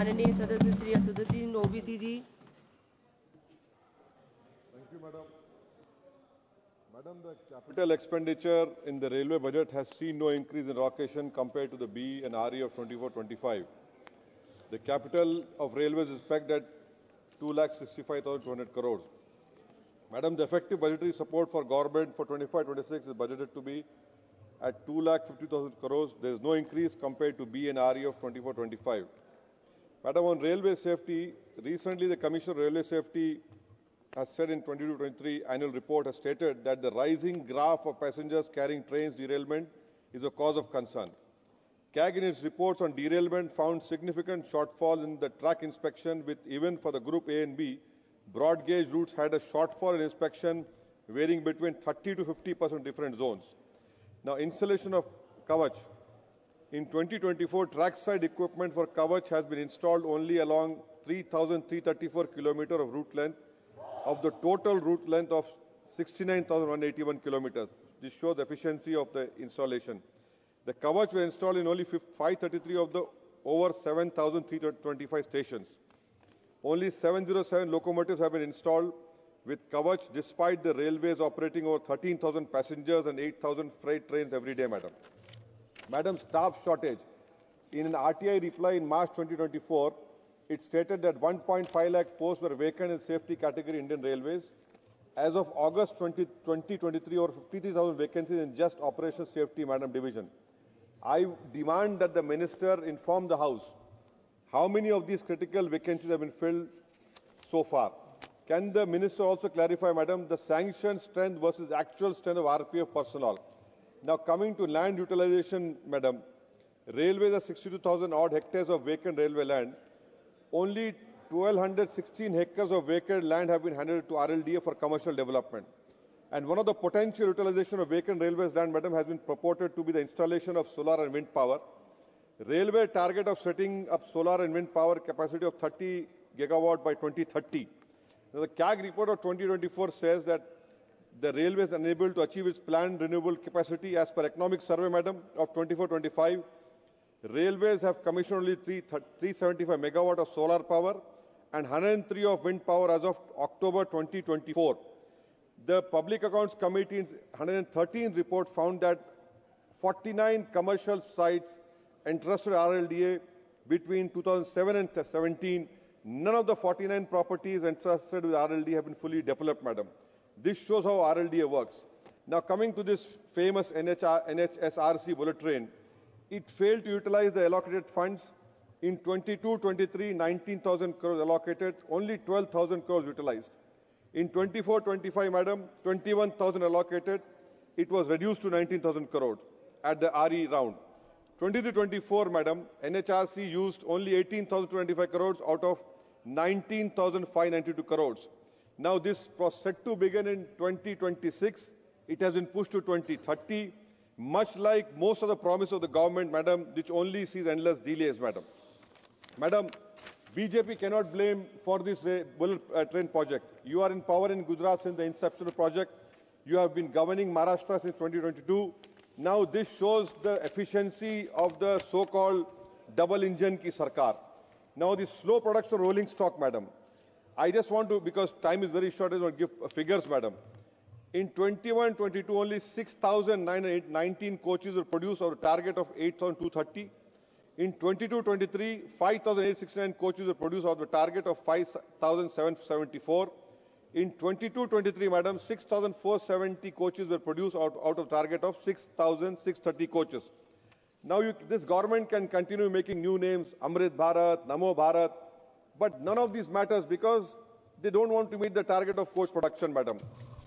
माननीय सदस्य श्री असदुद्दीन ओवैसी जी। Thank you, Madam. Madam, the capital expenditure in the railway budget has seen no increase in allocation compared to the B and RE of 24-25. The capital of railways is pegged at 2,65,200 crores. Madam, the effective budgetary support for government for 25-26 is budgeted to be at 2,50,000 crores. There is no increase compared to B and RE of 24-25. Madam, on railway safety, recently the Commission of Railway Safety has said in 22-23 annual report has stated that the rising graph of passengers carrying trains derailment is a cause of concern. CAG in its reports on derailment found significant shortfall in the track inspection, with even for the group A and B, broad gauge routes had a shortfall in inspection varying between 30 to 50% different zones. Now, installation of Kavach. In 2024, trackside equipment for Kavach has been installed only along 3,334 kilometers of route length of the total route length of 69,181 kilometers. This shows the efficiency of the installation. The Kavach were installed in only 533 of the over 7,325 stations. Only 707 locomotives have been installed with Kavach, despite the railways operating over 13,000 passengers and 8,000 freight trains every day, Madam. Madam, staff shortage. In an RTI reply in March 2024, it stated that 1.5 lakh posts were vacant in safety category Indian Railways. As of August 2023, over 53,000 vacancies in just operational safety, Madam, division. I demand that the Minister inform the House how many of these critical vacancies have been filled so far. Can the Minister also clarify, Madam, the sanctioned strength versus actual strength of RPF personnel? Now, coming to land utilization, Madam, railways are 62,000 odd hectares of vacant railway land. Only 1,216 hectares of vacant land have been handed to RLDA for commercial development. And one of the potential utilization of vacant railways land, Madam, has been purported to be the installation of solar and wind power. Railway target of setting up solar and wind power capacity of 30 gigawatt by 2030. Now, the CAG report of 2024 says that the railway is unable to achieve its planned renewable capacity as per economic survey, Madam, of 24-25. Railways have commissioned only 375 megawatt of solar power and 103 of wind power as of October 2024. The Public Accounts Committee's 113 report found that 49 commercial sites entrusted RLDA between 2007 and 17, none of the 49 properties entrusted with RLDA have been fully developed, Madam. This shows how RLDA works. Now, coming to this famous NHSRC bullet train, it failed to utilize the allocated funds. In 22-23, 19,000 crores allocated, only 12,000 crores utilized. In 24-25, Madam, 21,000 allocated, it was reduced to 19,000 crores at the RE round. 23-24, Madam, NHRC used only 18,025 crores out of 19,592 crores. Now, this was set to begin in 2026. It has been pushed to 2030, much like most of the promise of the government, Madam, which only sees endless delays, Madam. Madam, BJP cannot blame for this bullet train project. You are in power in Gujarat since the inception of the project. You have been governing Maharashtra since 2022. Now, this shows the efficiency of the so-called double engine ki sarkar. Now, the slow production of rolling stock, Madam. I just want to, because time is very short, I want to give figures, Madam. In 21-22, only 6,919 coaches were produced out of a target of 8,230. In 22-23, 5,869 coaches were produced out of a target of 5,774. In 22-23, Madam, 6,470 coaches were produced out of target of 6,630 coaches. Now, this government can continue making new names, Amrit Bharat, Namo Bharat, but none of these matters because they don't want to meet the target of coach production, Madam.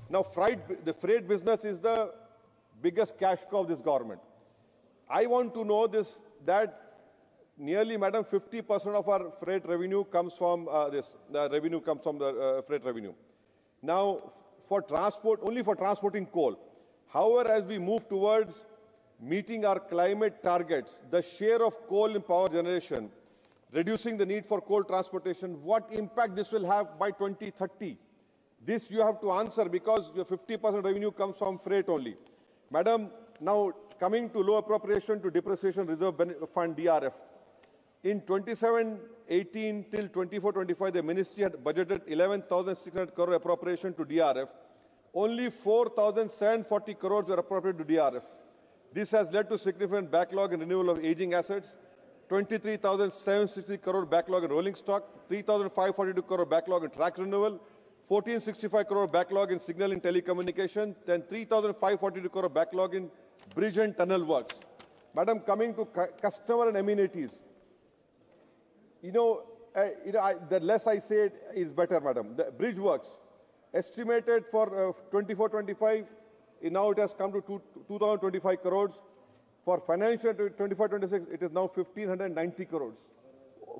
Now, the freight business is the biggest cash cow of this government. I want to know this, that nearly, Madam, 50% of our freight revenue comes from the freight revenue. Now, for transport, only for transporting coal. However, as we move towards meeting our climate targets, the share of coal in power generation, reducing the need for coal transportation, what impact this will have by 2030? This you have to answer because your 50% revenue comes from freight only. Madam, now coming to low appropriation to depreciation reserve fund DRF. In 27-18 till 24-25, the ministry had budgeted 11,600 crore appropriation to DRF. Only 4,740 crores were appropriated to DRF. This has led to significant backlog in renewal of aging assets, 23,760 crore backlog in rolling stock, 3,542 crore backlog in track renewal, 1,465 crore backlog in signal and telecommunication, then 3,542 crore backlog in bridge and tunnel works. Madam, coming to customer and amenities, the less I say it is better, madam. The bridge works, estimated for 24-25, now it has come to 2,025 crores. For financial 25-26, it is now 1,590 crores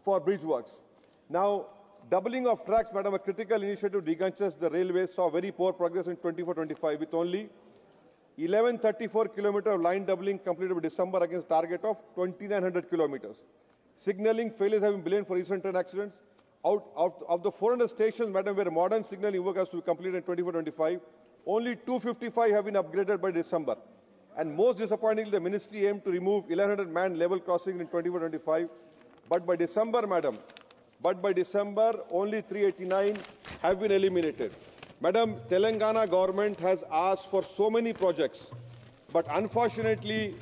for bridge works. Now, doubling of tracks, madam, a critical initiative to decongest the railways saw very poor progress in 24-25 with only 1134 kilometers of line doubling completed by December against target of 2,900 kilometers. Signaling failures have been blamed for recent train accidents. Out of the 400 stations, madam, where modern signaling work has to be completed in 24-25, only 255 have been upgraded by December. And most disappointingly, the ministry aimed to remove 1,100 man level crossing in 24-25. But by December, madam, only 389 have been eliminated. Madam, Telangana government has asked for so many projects, but unfortunately,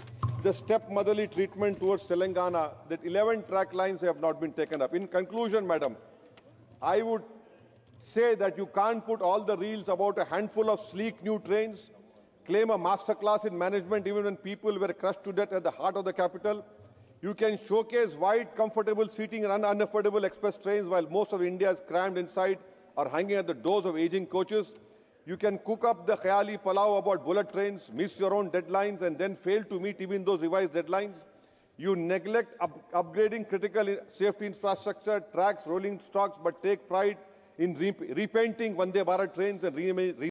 the stepmotherly treatment towards Telangana, that 11 track lines have not been taken up. In conclusion, madam, I would say that you can't put all the reels about a handful of sleek new trains, claim a masterclass in management even when people were crushed to death at the heart of the capital. You can showcase wide, comfortable seating and unaffordable express trains while most of India is crammed inside or hanging at the doors of aging coaches. You can cook up the khayali palau about bullet trains, miss your own deadlines and then fail to meet even those revised deadlines. You neglect upgrading critical safety infrastructure, tracks, rolling stocks, but take pride in repainting Vande Bharat trains and